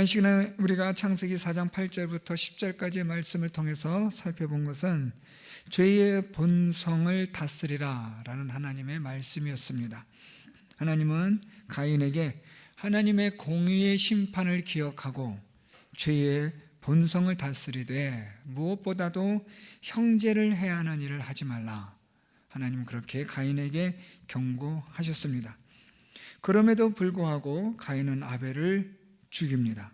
이 시간에 우리가 창세기 4장 8절부터 10절까지의 말씀을 통해서 살펴본 것은 죄의 본성을 다스리라 라는 하나님의 말씀이었습니다. 하나님은 가인에게 하나님의 공의의 심판을 기억하고 죄의 본성을 다스리되 무엇보다도 형제를 해하는 일을 하지 말라. 하나님은 그렇게 가인에게 경고하셨습니다. 그럼에도 불구하고 가인은 아벨을 죽입니다.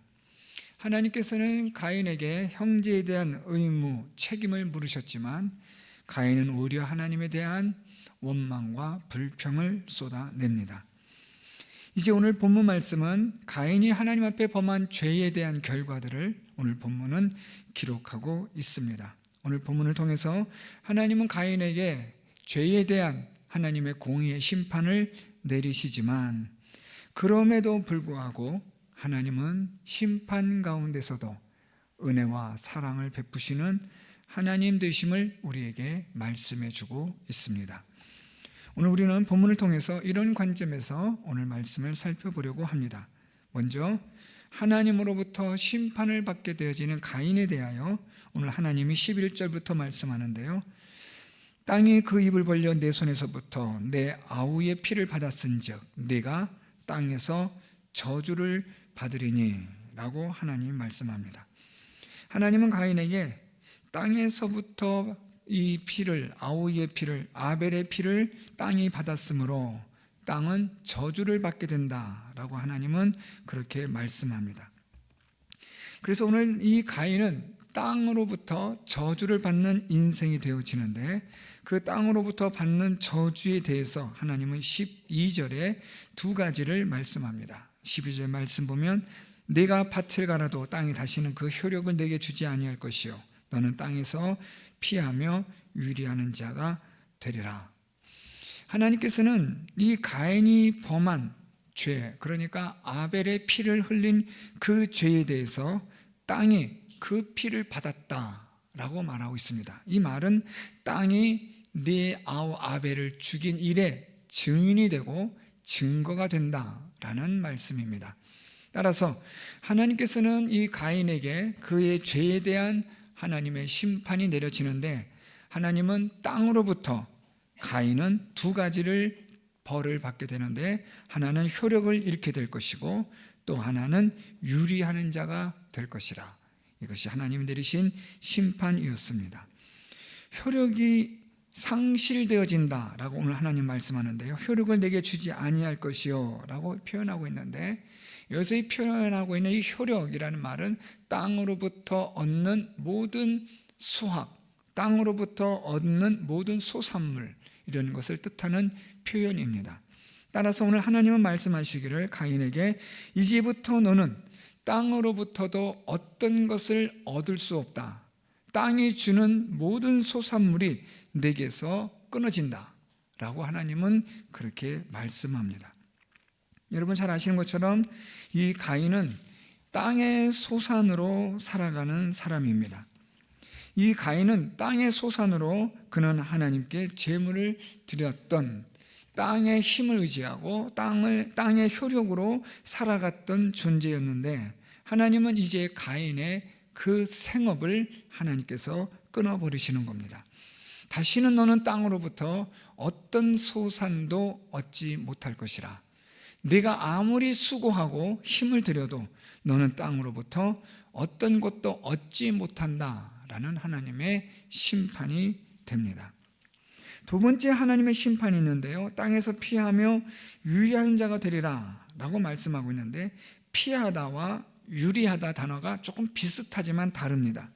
하나님께서는 가인에게 형제에 대한 의무, 책임을 물으셨지만 가인은 오히려 하나님에 대한 원망과 불평을 쏟아냅니다. 이제 오늘 본문 말씀은 가인이 하나님 앞에 범한 죄에 대한 결과들을 오늘 본문은 기록하고 있습니다. 오늘 본문을 통해서 하나님은 가인에게 죄에 대한 하나님의 공의의 심판을 내리시지만 그럼에도 불구하고 하나님은 심판 가운데서도 은혜와 사랑을 베푸시는 하나님 되심을 우리에게 말씀해 주고 있습니다. 오늘 우리는 본문을 통해서 이런 관점에서 오늘 말씀을 살펴보려고 합니다. 먼저 하나님으로부터 심판을 받게 되어지는 가인에 대하여 오늘 하나님이 11절부터 말씀하는데요. 땅이 그 입을 벌려 내 손에서부터 내 아우의 피를 받았은즉 네가 땅에서 저주를 받으리니 라고 하나님이 말씀합니다. 하나님은 가인에게 땅에서부터 이 피를, 아우의 피를, 아벨의 피를 땅이 받았으므로 땅은 저주를 받게 된다라고 하나님은 그렇게 말씀합니다. 그래서 오늘 이 가인은 땅으로부터 저주를 받는 인생이 되어지는데 그 땅으로부터 받는 저주에 대해서 하나님은 12절에 두 가지를 말씀합니다. 12절 말씀 보면 내가 밭을 갈아도 땅이 다시는 그 효력을 내게 주지 아니할 것이요 너는 땅에서 피하며 유리하는 자가 되리라. 하나님께서는 이 가인이 범한 죄, 그러니까 아벨의 피를 흘린 그 죄에 대해서 땅이 그 피를 받았다라고 말하고 있습니다. 이 말은 땅이 네 아우 아벨을 죽인 일에 증인이 되고 증거가 된다라는 말씀입니다. 따라서 하나님께서는 이 가인에게 그의 죄에 대한 하나님의 심판이 내려지는데 하나님은 땅으로부터 가인은 두 가지를 벌을 받게 되는데 하나는 효력을 잃게 될 것이고 또 하나는 유리하는 자가 될 것이라. 이것이 하나님이 내리신 심판이었습니다. 효력이 상실되어진다라고 오늘 하나님 말씀하는데요. 효력을 내게 주지 아니할 것이요 라고 표현하고 있는데 여기서 이 표현하고 있는 이 효력이라는 말은 땅으로부터 얻는 모든 수확, 땅으로부터 얻는 모든 소산물 이런 것을 뜻하는 표현입니다. 따라서 오늘 하나님은 말씀하시기를 가인에게 이제부터 너는 땅으로부터도 어떤 것을 얻을 수 없다. 땅이 주는 모든 소산물이 내게서 끊어진다 라고 하나님은 그렇게 말씀합니다. 여러분 잘 아시는 것처럼 이 가인은 땅의 소산으로 살아가는 사람입니다. 이 가인은 땅의 소산으로 그는 하나님께 제물을 드렸던 땅의 힘을 의지하고 땅의 효력으로 살아갔던 존재였는데 하나님은 이제 가인의 그 생업을 하나님께서 끊어버리시는 겁니다. 다시는 너는 땅으로부터 어떤 소산도 얻지 못할 것이라. 네가 아무리 수고하고 힘을 들여도 너는 땅으로부터 어떤 것도 얻지 못한다라는 하나님의 심판이 됩니다. 두 번째 하나님의 심판이 있는데요. 땅에서 피하며 유리한 자가 되리라 라고 말씀하고 있는데 피하다와 유리하다 단어가 조금 비슷하지만 다릅니다.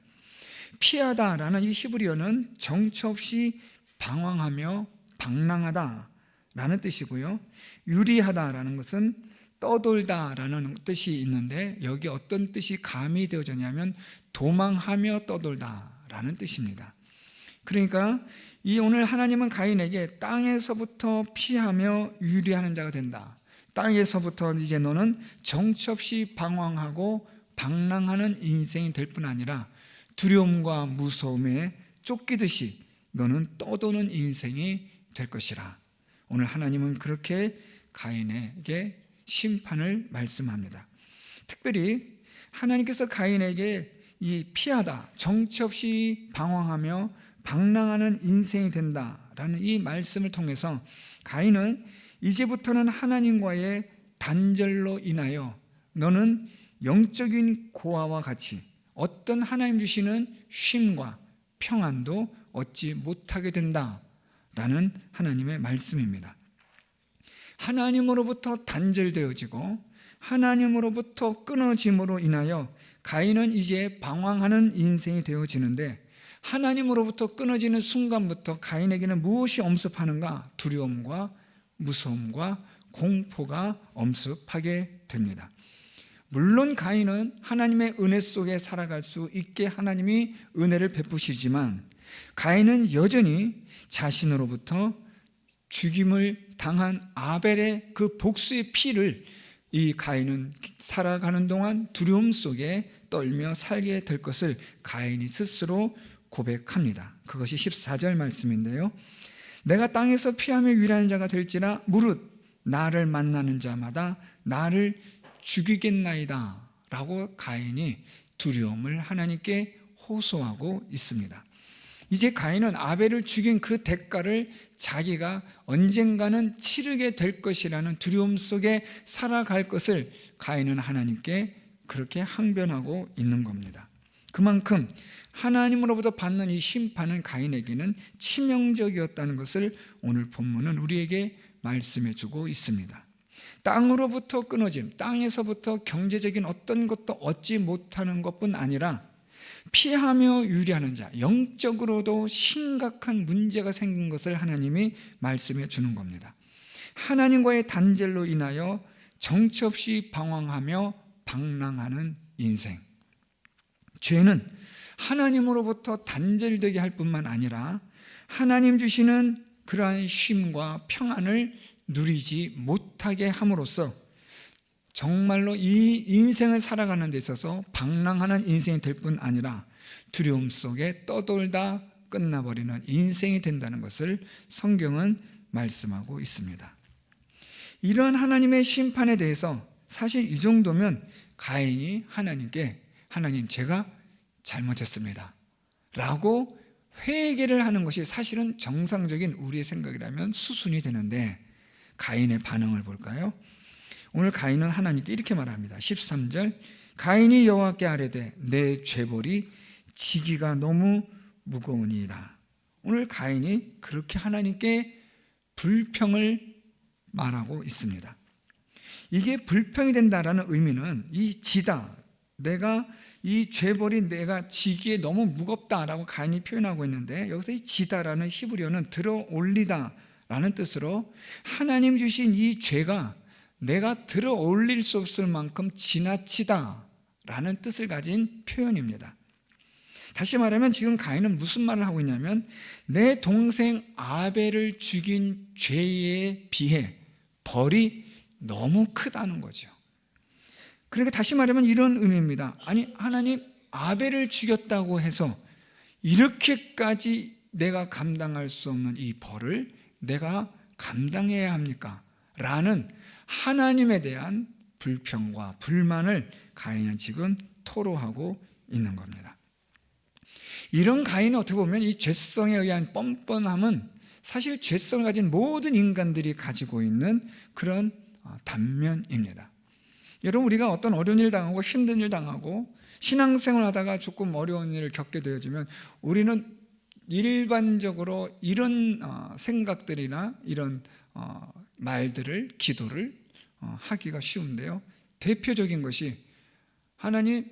피하다라는 이 히브리어는 정처 없이 방황하며 방랑하다 라는 뜻이고요. 유리하다라는 것은 떠돌다라는 뜻이 있는데 여기 어떤 뜻이 가미되어졌냐면 도망하며 떠돌다라는 뜻입니다. 그러니까 이 오늘 하나님은 가인에게 땅에서부터 피하며 유리하는 자가 된다. 땅에서부터 이제 너는 정처 없이 방황하고 방랑하는 인생이 될 뿐 아니라 두려움과 무서움에 쫓기듯이 너는 떠도는 인생이 될 것이라. 오늘 하나님은 그렇게 가인에게 심판을 말씀합니다. 특별히 하나님께서 가인에게 이 피하다, 정처 없이 방황하며 방랑하는 인생이 된다라는 이 말씀을 통해서 가인은 이제부터는 하나님과의 단절로 인하여 너는 영적인 고아와 같이 어떤 하나님 주시는 쉼과 평안도 얻지 못하게 된다라는 하나님의 말씀입니다. 하나님으로부터 단절되어지고 하나님으로부터 끊어짐으로 인하여 가인은 이제 방황하는 인생이 되어지는데, 하나님으로부터 끊어지는 순간부터 가인에게는 무엇이 엄습하는가? 두려움과 무서움과 공포가 엄습하게 됩니다. 물론 가인은 하나님의 은혜 속에 살아갈 수 있게 하나님이 은혜를 베푸시지만, 가인은 여전히 자신으로부터 죽임을 당한 아벨의 그 복수의 피를 이 가인은 살아가는 동안 두려움 속에 떨며 살게 될 것을 가인이 스스로 고백합니다. 그것이 14절 말씀인데요. 내가 땅에서 피하며 유일한 자가 될지라 무릇 나를 만나는 자마다 나를 죽이겠나이다 라고 가인이 두려움을 하나님께 호소하고 있습니다. 이제 가인은 아벨을 죽인 그 대가를 자기가 언젠가는 치르게 될 것이라는 두려움 속에 살아갈 것을 가인은 하나님께 그렇게 항변하고 있는 겁니다. 그만큼 하나님으로부터 받는 이 심판은 가인에게는 치명적이었다는 것을 오늘 본문은 우리에게 말씀해 주고 있습니다. 땅으로부터 끊어짐, 땅에서부터 경제적인 어떤 것도 얻지 못하는 것뿐 아니라 피하며 유리하는 자, 영적으로도 심각한 문제가 생긴 것을 하나님이 말씀해 주는 겁니다. 하나님과의 단절로 인하여 정처 없이 방황하며 방랑하는 인생. 죄는 하나님으로부터 단절되게 할 뿐만 아니라 하나님 주시는 그러한 쉼과 평안을 누리지 못하게 함으로써 정말로 이 인생을 살아가는 데 있어서 방랑하는 인생이 될 뿐 아니라 두려움 속에 떠돌다 끝나버리는 인생이 된다는 것을 성경은 말씀하고 있습니다. 이러한 하나님의 심판에 대해서 사실 이 정도면 가인이 하나님께 하나님 제가 잘못했습니다 라고 회개를 하는 것이 사실은 정상적인 우리의 생각이라면 수순이 되는데, 가인의 반응을 볼까요? 오늘 가인은 하나님께 이렇게 말합니다. 13절 가인이 여호와께 아뢰되 내 죄벌이 지기가 너무 무거우니이다. 오늘 가인이 그렇게 하나님께 불평을 말하고 있습니다. 이게 불평이 된다라는 의미는 이 지다, 내가 이 죄벌이 내가 지기에 너무 무겁다라고 가인이 표현하고 있는데, 여기서 이 지다라는 히브리어는 들어 올리다 라는 뜻으로 하나님 주신 이 죄가 내가 들어 올릴 수 없을 만큼 지나치다 라는 뜻을 가진 표현입니다. 다시 말하면 지금 가인은 무슨 말을 하고 있냐면, 내 동생 아벨을 죽인 죄에 비해 벌이 너무 크다는 거죠. 그러니까 다시 말하면 이런 의미입니다. 아니, 하나님 아벨을 죽였다고 해서 이렇게까지 내가 감당할 수 없는 이 벌을 내가 감당해야 합니까? 라는 하나님에 대한 불평과 불만을 가인은 지금 토로하고 있는 겁니다. 이런 가인은 어떻게 보면 이 죄성에 의한 뻔뻔함은 사실 죄성을 가진 모든 인간들이 가지고 있는 그런 단면입니다. 여러분, 우리가 어떤 어려운 일 당하고 힘든 일 당하고 신앙생활 하다가 조금 어려운 일을 겪게 되어지면 우리는 일반적으로 이런 생각들이나 이런 말들을, 기도를 하기가 쉬운데요. 대표적인 것이 하나님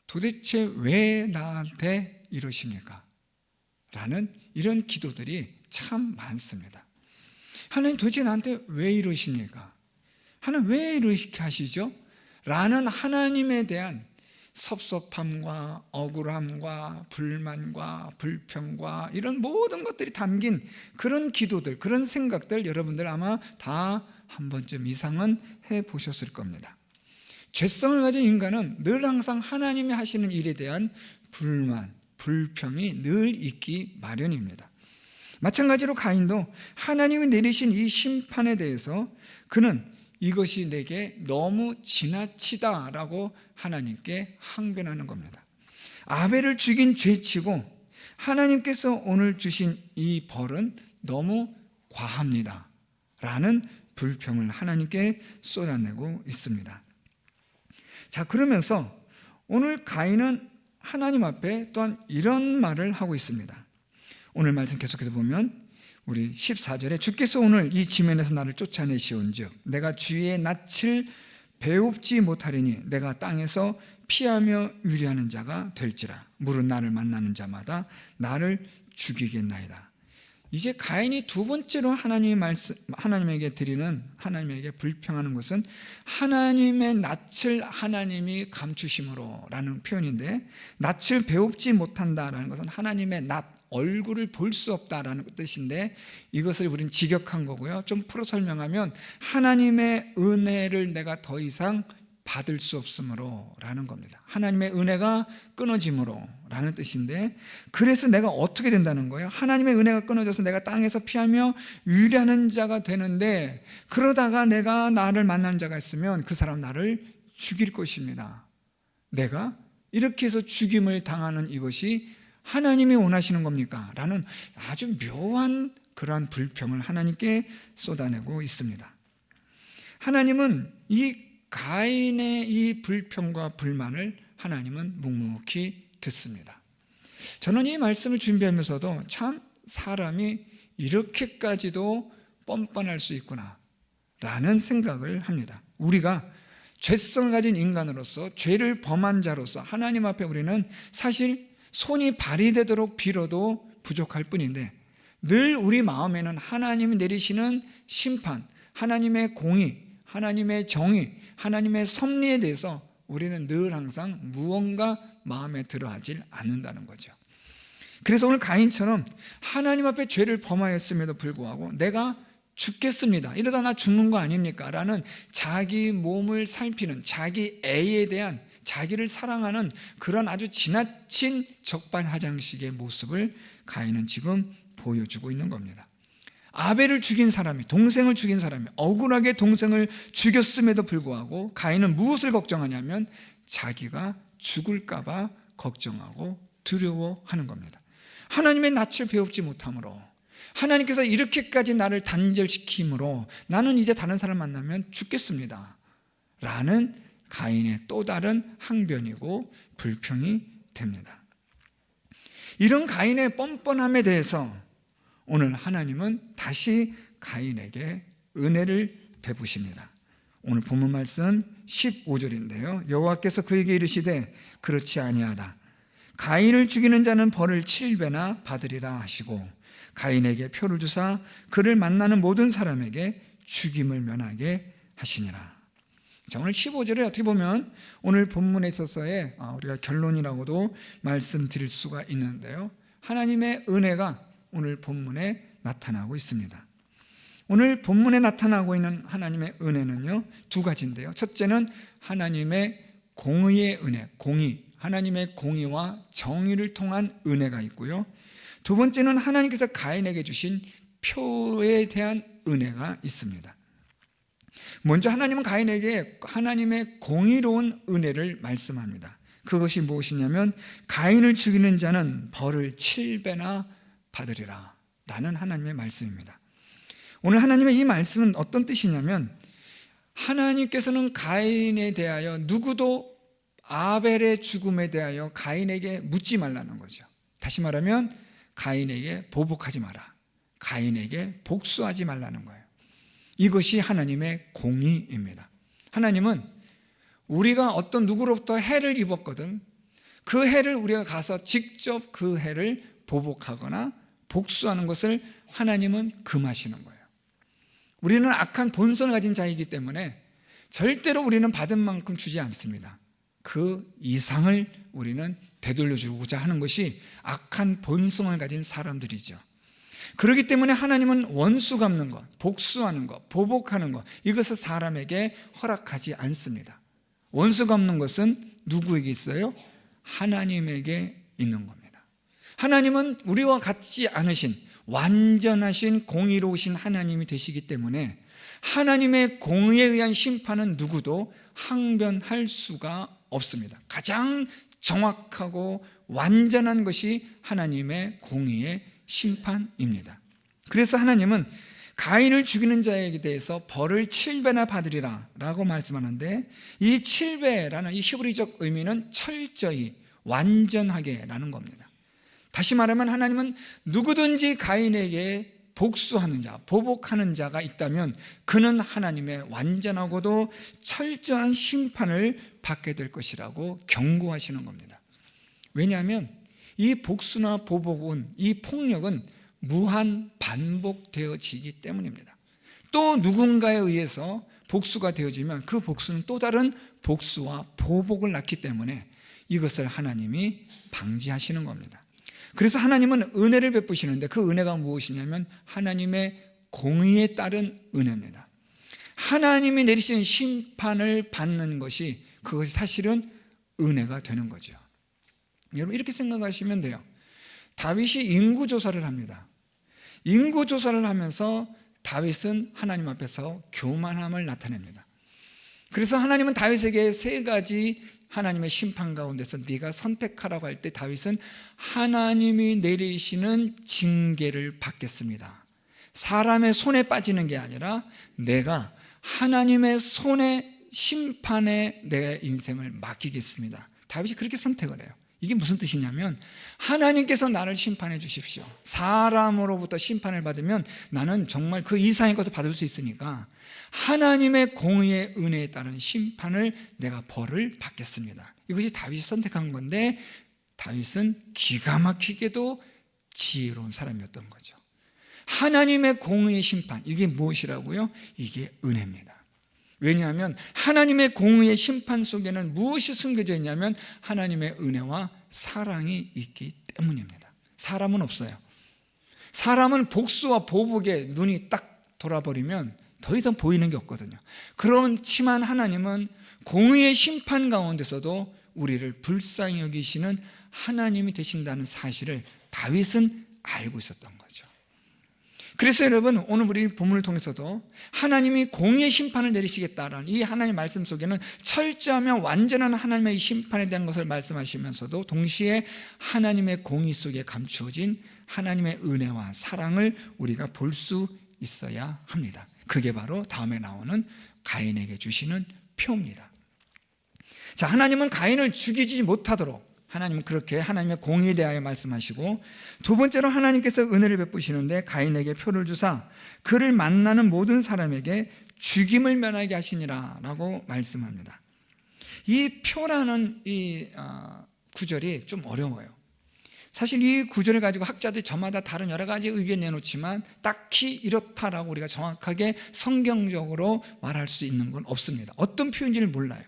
도대체 왜 나한테 이러십니까? 라는 이런 기도들이 참 많습니다. 하나님 도대체 나한테 왜 이러십니까? 하나님 왜 이렇게 하시죠? 라는 하나님에 대한 섭섭함과 억울함과 불만과 불평과 이런 모든 것들이 담긴 그런 기도들, 그런 생각들 여러분들 아마 다 한 번쯤 이상은 해보셨을 겁니다. 죄성을 가진 인간은 늘 항상 하나님이 하시는 일에 대한 불만, 불평이 늘 있기 마련입니다. 마찬가지로 가인도 하나님이 내리신 이 심판에 대해서 그는 이것이 내게 너무 지나치다라고 하나님께 항변하는 겁니다. 아벨을 죽인 죄치고 하나님께서 오늘 주신 이 벌은 너무 과합니다 라는 불평을 하나님께 쏟아내고 있습니다. 자, 그러면서 오늘 가인은 하나님 앞에 또한 이런 말을 하고 있습니다. 오늘 말씀 계속해서 보면 우리 14절에 주께서 오늘 이 지면에서 나를 쫓아내시온즉 내가 주의 낯을 배웁지 못하리니 내가 땅에서 피하며 유리하는 자가 될지라. 물은 나를 만나는 자마다 나를 죽이겠나이다. 이제 가인이 두 번째로 하나님에게 드리는, 하나님에게 불평하는 것은 하나님의 낯을 하나님이 감추심으로 라는 표현인데, 낯을 배웁지 못한다라는 것은 하나님의 낯, 얼굴을 볼 수 없다라는 뜻인데, 이것을 우리는 직역한 거고요. 좀 풀어 설명하면 하나님의 은혜를 내가 더 이상 받을 수 없으므로 라는 겁니다. 하나님의 은혜가 끊어짐으로 라는 뜻인데, 그래서 내가 어떻게 된다는 거예요? 하나님의 은혜가 끊어져서 내가 땅에서 피하며 유리하는 자가 되는데, 그러다가 내가 나를 만나는 자가 있으면 그 사람 나를 죽일 것입니다. 내가 이렇게 해서 죽임을 당하는 이것이 하나님이 원하시는 겁니까? 라는 아주 묘한 그러한 불평을 하나님께 쏟아내고 있습니다. 하나님은 이 가인의 이 불평과 불만을 하나님은 묵묵히 듣습니다. 저는 이 말씀을 준비하면서도 참 사람이 이렇게까지도 뻔뻔할 수 있구나 라는 생각을 합니다. 우리가 죄성을 가진 인간으로서, 죄를 범한 자로서 하나님 앞에 우리는 사실 손이 발휘되도록 빌어도 부족할 뿐인데, 늘 우리 마음에는 하나님이 내리시는 심판, 하나님의 공의, 하나님의 정의, 하나님의 섭리에 대해서 우리는 늘 항상 무언가 마음에 들어하지 않는다는 거죠. 그래서 오늘 가인처럼 하나님 앞에 죄를 범하였음에도 불구하고 내가 죽겠습니다, 이러다 나 죽는 거 아닙니까? 라는 자기 몸을 살피는, 자기 애에 대한, 자기를 사랑하는 그런 아주 지나친 적반하장식의 모습을 가인은 지금 보여주고 있는 겁니다. 아벨을 죽인 사람이, 동생을 죽인 사람이 억울하게 동생을 죽였음에도 불구하고 가인은 무엇을 걱정하냐면 자기가 죽을까 봐 걱정하고 두려워하는 겁니다. 하나님의 낯을 배웁지 못함으로, 하나님께서 이렇게까지 나를 단절시킴으로 나는 이제 다른 사람 만나면 죽겠습니다 라는 가인의 또 다른 항변이고 불평이 됩니다. 이런 가인의 뻔뻔함에 대해서 오늘 하나님은 다시 가인에게 은혜를 베푸십니다. 오늘 본문 말씀 15절인데요. 여호와께서 그에게 이르시되 그렇지 아니하다. 가인을 죽이는 자는 벌을 7배나 받으리라 하시고 가인에게 표를 주사 그를 만나는 모든 사람에게 죽임을 면하게 하시니라. 자, 오늘 15절에 어떻게 보면 오늘 본문에 있어서의 우리가 결론이라고도 말씀드릴 수가 있는데요. 하나님의 은혜가 오늘 본문에 나타나고 있습니다. 오늘 본문에 나타나고 있는 하나님의 은혜는요, 두 가지인데요. 첫째는 하나님의 공의의 은혜, 공의, 하나님의 공의와 정의를 통한 은혜가 있고요. 두 번째는 하나님께서 가인에게 주신 표에 대한 은혜가 있습니다. 먼저 하나님은 가인에게 하나님의 공의로운 은혜를 말씀합니다. 그것이 무엇이냐면 가인을 죽이는 자는 벌을 7배나 받으리라 라는 하나님의 말씀입니다. 오늘 하나님의 이 말씀은 어떤 뜻이냐면, 하나님께서는 가인에 대하여 누구도 아벨의 죽음에 대하여 가인에게 묻지 말라는 거죠. 다시 말하면 가인에게 보복하지 마라, 가인에게 복수하지 말라는 거예요. 이것이 하나님의 공의입니다. 하나님은 우리가 어떤 누구로부터 해를 입었거든 그 해를 우리가 가서 직접 그 해를 보복하거나 복수하는 것을 하나님은 금하시는 거예요. 우리는 악한 본성을 가진 자이기 때문에 절대로 우리는 받은 만큼 주지 않습니다. 그 이상을 우리는 되돌려주고자 하는 것이 악한 본성을 가진 사람들이죠. 그렇기 때문에 하나님은 원수 갚는 것, 복수하는 것, 보복하는 것, 이것을 사람에게 허락하지 않습니다. 원수 갚는 것은 누구에게 있어요? 하나님에게 있는 겁니다. 하나님은 우리와 같지 않으신 완전하신 공의로우신 하나님이 되시기 때문에 하나님의 공의에 의한 심판은 누구도 항변할 수가 없습니다. 가장 정확하고 완전한 것이 하나님의 공의의 심판입니다. 그래서 하나님은 가인을 죽이는 자에게 대해서 벌을 7배나 받으리라 라고 말씀하는데, 이 7배라는 이 히브리적 의미는 철저히 완전하게 라는 겁니다. 다시 말하면 하나님은 누구든지 가인에게 복수하는 자, 보복하는 자가 있다면 그는 하나님의 완전하고도 철저한 심판을 받게 될 것이라고 경고하시는 겁니다. 왜냐하면 이 복수나 보복은, 이 폭력은 무한 반복되어지기 때문입니다. 또 누군가에 의해서 복수가 되어지면 그 복수는 또 다른 복수와 보복을 낳기 때문에 이것을 하나님이 방지하시는 겁니다. 그래서 하나님은 은혜를 베푸시는데 그 은혜가 무엇이냐면 하나님의 공의에 따른 은혜입니다. 하나님이 내리신 심판을 받는 것이, 그것이 사실은 은혜가 되는 거죠. 여러분, 이렇게 생각하시면 돼요. 다윗이 인구조사를 합니다. 인구조사를 하면서 다윗은 하나님 앞에서 교만함을 나타냅니다. 그래서 하나님은 다윗에게 세 가지 하나님의 심판 가운데서 네가 선택하라고 할 때 다윗은 하나님이 내리시는 징계를 받겠습니다. 사람의 손에 빠지는 게 아니라 내가 하나님의 손에, 심판에 내 인생을 맡기겠습니다. 다윗이 그렇게 선택을 해요. 이게 무슨 뜻이냐면 하나님께서 나를 심판해 주십시오. 사람으로부터 심판을 받으면 나는 정말 그 이상의 것을 받을 수 있으니까 하나님의 공의의 은혜에 따른 심판을, 내가 벌을 받겠습니다. 이것이 다윗이 선택한 건데, 다윗은 기가 막히게도 지혜로운 사람이었던 거죠. 하나님의 공의의 심판, 이게 무엇이라고요? 이게 은혜입니다. 왜냐하면 하나님의 공의의 심판 속에는 무엇이 숨겨져 있냐면 하나님의 은혜와 사랑이 있기 때문입니다. 사람은 없어요. 사람은 복수와 보복에 눈이 딱 돌아버리면 더 이상 보이는 게 없거든요. 그렇지만 하나님은 공의의 심판 가운데서도 우리를 불쌍히 여기시는 하나님이 되신다는 사실을 다윗은 알고 있었던 거죠. 그래서 여러분, 오늘 우리 본문을 통해서도 하나님이 공의의 심판을 내리시겠다라는 이 하나님의 말씀 속에는 철저하며 완전한 하나님의 이 심판에 대한 것을 말씀하시면서도 동시에 하나님의 공의 속에 감추어진 하나님의 은혜와 사랑을 우리가 볼 수 있어야 합니다. 그게 바로 다음에 나오는 가인에게 주시는 표입니다. 자, 하나님은 가인을 죽이지 못하도록 하나님은 그렇게 하나님의 공의에 대하여 말씀하시고, 두 번째로 하나님께서 은혜를 베푸시는데 가인에게 표를 주사 그를 만나는 모든 사람에게 죽임을 면하게 하시니라 라고 말씀합니다. 이 표라는 이 구절이 좀 어려워요. 사실 이 구절을 가지고 학자들이 저마다 다른 여러 가지 의견 내놓지만 딱히 이렇다라고 우리가 정확하게 성경적으로 말할 수 있는 건 없습니다. 어떤 표인지를 몰라요.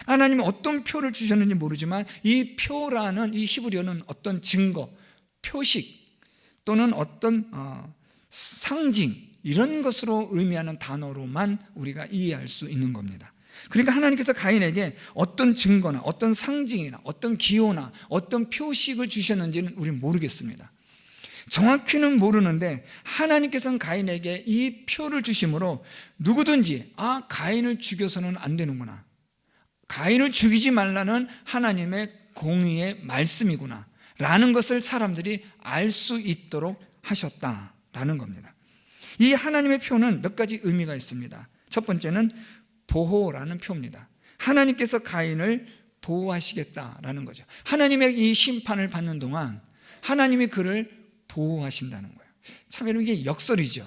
하나님이 어떤 표를 주셨는지 모르지만 이 표라는 이 히브리어는 어떤 증거, 표식 또는 어떤 상징, 이런 것으로 의미하는 단어로만 우리가 이해할 수 있는 겁니다. 그러니까 하나님께서 가인에게 어떤 증거나 어떤 상징이나 어떤 기호나 어떤 표식을 주셨는지는 우리는 모르겠습니다. 정확히는 모르는데 하나님께서는 가인에게 이 표를 주심으로 누구든지 가인을 죽여서는 안 되는구나, 가인을 죽이지 말라는 하나님의 공의의 말씀이구나 라는 것을 사람들이 알 수 있도록 하셨다라는 겁니다. 이 하나님의 표는 몇 가지 의미가 있습니다. 첫 번째는 보호라는 표입니다. 하나님께서 가인을 보호하시겠다라는 거죠. 하나님의 이 심판을 받는 동안 하나님이 그를 보호하신다는 거예요. 참 여러분, 이게 역설이죠.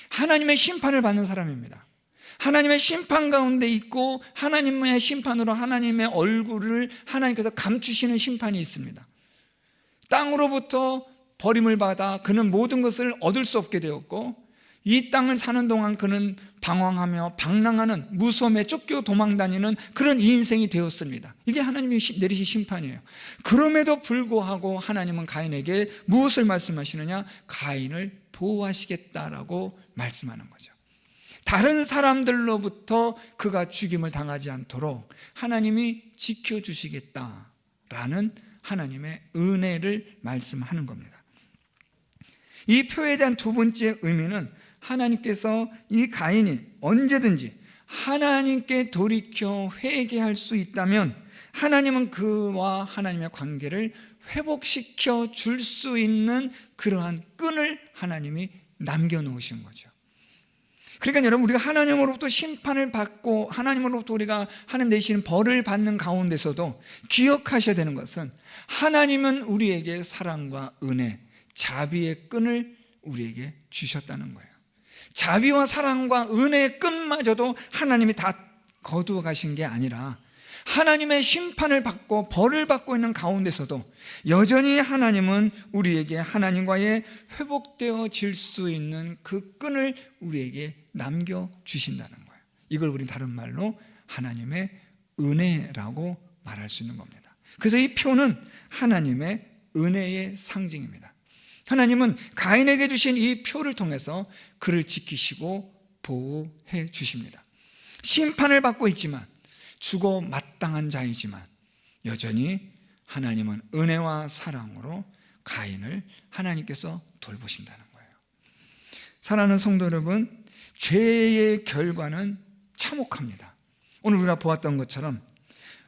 하나님의 심판을 받는 사람입니다. 하나님의 심판 가운데 있고 하나님의 심판으로 하나님의 얼굴을 하나님께서 감추시는 심판이 있습니다. 땅으로부터 버림을 받아 그는 모든 것을 얻을 수 없게 되었고, 이 땅을 사는 동안 그는 방황하며 방랑하는, 무섬에 쫓겨 도망다니는 그런 인생이 되었습니다. 이게 하나님이 내리신 심판이에요. 그럼에도 불구하고 하나님은 가인에게 무엇을 말씀하시느냐? 가인을 보호하시겠다라고 말씀하는 거죠. 다른 사람들로부터 그가 죽임을 당하지 않도록 하나님이 지켜주시겠다라는 하나님의 은혜를 말씀하는 겁니다. 이 표에 대한 두 번째 의미는 하나님께서 이 가인이 언제든지 하나님께 돌이켜 회개할 수 있다면 하나님은 그와 하나님의 관계를 회복시켜 줄 수 있는 그러한 끈을 하나님이 남겨놓으신 거죠. 그러니까 여러분, 우리가 하나님으로부터 심판을 받고 하나님으로부터 우리가 하나님 내시는 벌을 받는 가운데서도 기억하셔야 되는 것은 하나님은 우리에게 사랑과 은혜, 자비의 끈을 우리에게 주셨다는 거예요. 자비와 사랑과 은혜의 끈마저도 하나님이 다 거두어 가신 게 아니라 하나님의 심판을 받고 벌을 받고 있는 가운데서도 여전히 하나님은 우리에게 하나님과의 회복되어질 수 있는 그 끈을 우리에게 남겨주신다는 거예요. 이걸 우리 다른 말로 하나님의 은혜라고 말할 수 있는 겁니다. 그래서 이 표는 하나님의 은혜의 상징입니다. 하나님은 가인에게 주신 이 표를 통해서 그를 지키시고 보호해 주십니다. 심판을 받고 있지만, 죽어 마땅한 자이지만 여전히 하나님은 은혜와 사랑으로 가인을 하나님께서 돌보신다는 거예요. 사랑하는 성도 여러분, 죄의 결과는 참혹합니다. 오늘 우리가 보았던 것처럼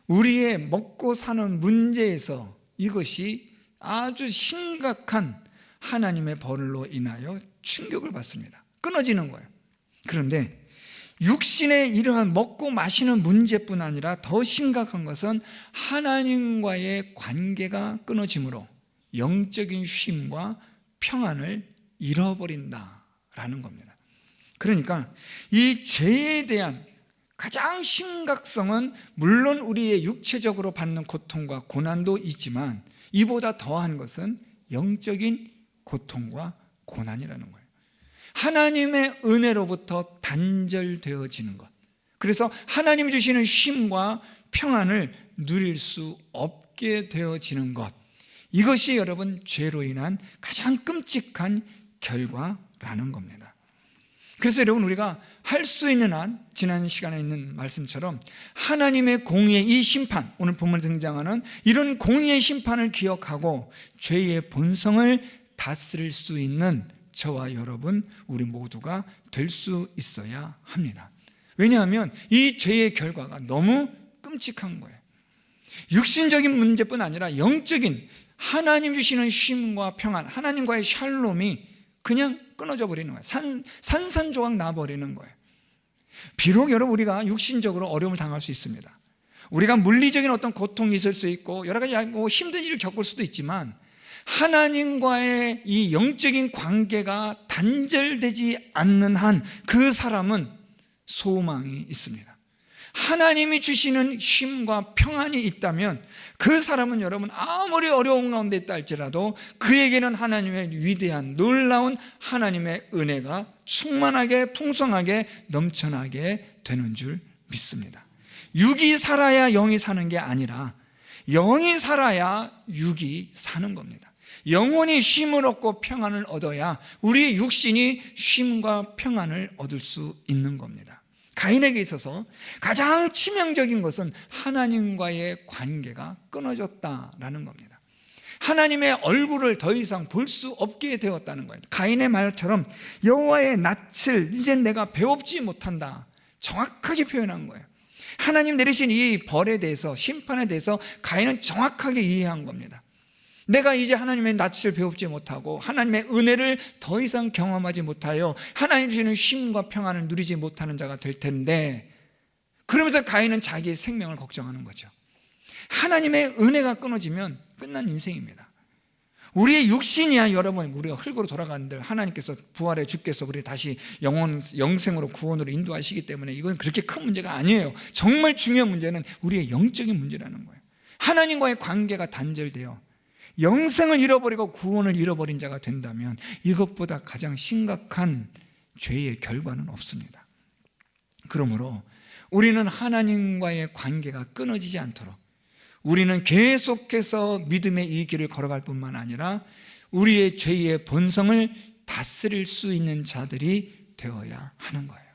우리의 먹고 사는 문제에서 이것이 아주 심각한 하나님의 벌로 인하여 충격을 받습니다. 끊어지는 거예요. 그런데 육신의 이러한 먹고 마시는 문제뿐 아니라 더 심각한 것은 하나님과의 관계가 끊어짐으로 영적인 쉼과 평안을 잃어버린다라는 겁니다. 그러니까 이 죄에 대한 가장 심각성은 물론 우리의 육체적으로 받는 고통과 고난도 있지만 이보다 더한 것은 영적인 고통과 고난이라는 거예요. 하나님의 은혜로부터 단절되어지는 것, 그래서 하나님이 주시는 쉼과 평안을 누릴 수 없게 되어지는 것, 이것이 여러분 죄로 인한 가장 끔찍한 결과라는 겁니다. 그래서 여러분, 우리가 할 수 있는 한, 지난 시간에 있는 말씀처럼 하나님의 공의의 이 심판, 오늘 본문에 등장하는 이런 공의의 심판을 기억하고 죄의 본성을 다스릴 수 있는 저와 여러분, 우리 모두가 될 수 있어야 합니다. 왜냐하면 이 죄의 결과가 너무 끔찍한 거예요. 육신적인 문제뿐 아니라 영적인 하나님 주시는 쉼과 평안, 하나님과의 샬롬이 그냥 끊어져 버리는 거예요. 산산조각 나버리는 거예요. 비록 여러분, 우리가 육신적으로 어려움을 당할 수 있습니다. 우리가 물리적인 어떤 고통이 있을 수 있고 여러 가지 힘든 일을 겪을 수도 있지만 하나님과의 이 영적인 관계가 단절되지 않는 한 그 사람은 소망이 있습니다. 하나님이 주시는 쉼과 평안이 있다면 그 사람은 여러분, 아무리 어려운 가운데 있다 할지라도 그에게는 하나님의 위대한 놀라운 하나님의 은혜가 충만하게 풍성하게 넘쳐나게 되는 줄 믿습니다. 육이 살아야 영이 사는 게 아니라 영이 살아야 육이 사는 겁니다. 영혼이 쉼을 얻고 평안을 얻어야 우리의 육신이 쉼과 평안을 얻을 수 있는 겁니다. 가인에게 있어서 가장 치명적인 것은 하나님과의 관계가 끊어졌다라는 겁니다. 하나님의 얼굴을 더 이상 볼 수 없게 되었다는 거예요. 가인의 말처럼 여호와의 낯을 이젠 내가 배웁지 못한다, 정확하게 표현한 거예요. 하나님 내리신 이 벌에 대해서, 심판에 대해서 가인은 정확하게 이해한 겁니다. 내가 이제 하나님의 낯을 배우지 못하고 하나님의 은혜를 더 이상 경험하지 못하여 하나님 주시는 쉼과 평안을 누리지 못하는 자가 될 텐데, 그러면서 가인은 자기의 생명을 걱정하는 거죠. 하나님의 은혜가 끊어지면 끝난 인생입니다. 우리의 육신이야 여러분, 우리가 흙으로 돌아가는데 하나님께서 부활해 주께서 우리 다시 영생으로 구원으로 인도하시기 때문에 이건 그렇게 큰 문제가 아니에요. 정말 중요한 문제는 우리의 영적인 문제라는 거예요. 하나님과의 관계가 단절되어 영생을 잃어버리고 구원을 잃어버린 자가 된다면 이것보다 가장 심각한 죄의 결과는 없습니다. 그러므로 우리는 하나님과의 관계가 끊어지지 않도록 우리는 계속해서 믿음의 이 길을 걸어갈 뿐만 아니라 우리의 죄의 본성을 다스릴 수 있는 자들이 되어야 하는 거예요.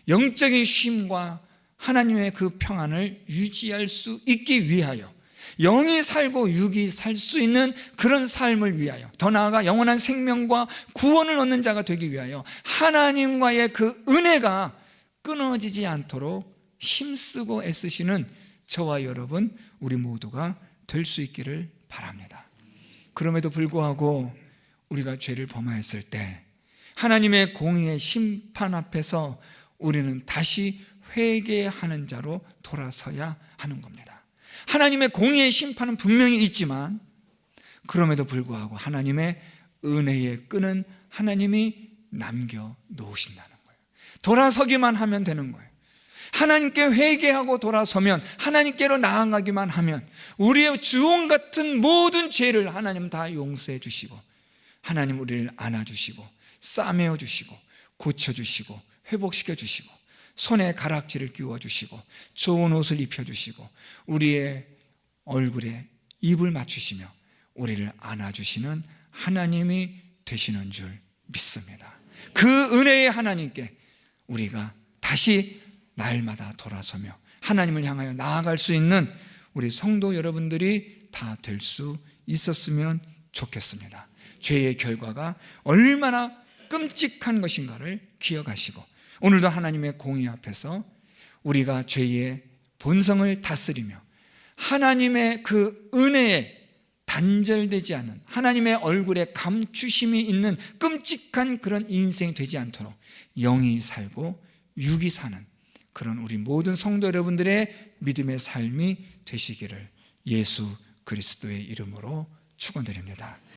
영적인 쉼과 하나님의 그 평안을 유지할 수 있기 위하여 영이 살고 육이 살 수 있는 그런 삶을 위하여, 더 나아가 영원한 생명과 구원을 얻는 자가 되기 위하여 하나님과의 그 은혜가 끊어지지 않도록 힘쓰고 애쓰시는 저와 여러분, 우리 모두가 될 수 있기를 바랍니다. 그럼에도 불구하고 우리가 죄를 범하였을 때 하나님의 공의의 심판 앞에서 우리는 다시 회개하는 자로 돌아서야 하는 겁니다. 하나님의 공의의 심판은 분명히 있지만 그럼에도 불구하고 하나님의 은혜의 끈은 하나님이 남겨놓으신다는 거예요. 돌아서기만 하면 되는 거예요. 하나님께 회개하고 돌아서면, 하나님께로 나아가기만 하면 우리의 주홍 같은 모든 죄를 하나님 다 용서해 주시고, 하나님 우리를 안아주시고 싸매어 주시고 고쳐주시고 회복시켜 주시고 손에 가락지를 끼워주시고 좋은 옷을 입혀주시고 우리의 얼굴에 입을 맞추시며 우리를 안아주시는 하나님이 되시는 줄 믿습니다. 그 은혜의 하나님께 우리가 다시 날마다 돌아서며 하나님을 향하여 나아갈 수 있는 우리 성도 여러분들이 다 될 수 있었으면 좋겠습니다. 죄의 결과가 얼마나 끔찍한 것인가를 기억하시고 오늘도 하나님의 공의 앞에서 우리가 죄의 본성을 다스리며 하나님의 그 은혜에 단절되지 않는, 하나님의 얼굴에 감추심이 있는 끔찍한 그런 인생이 되지 않도록 영이 살고 육이 사는 그런 우리 모든 성도 여러분들의 믿음의 삶이 되시기를 예수 그리스도의 이름으로 축원드립니다.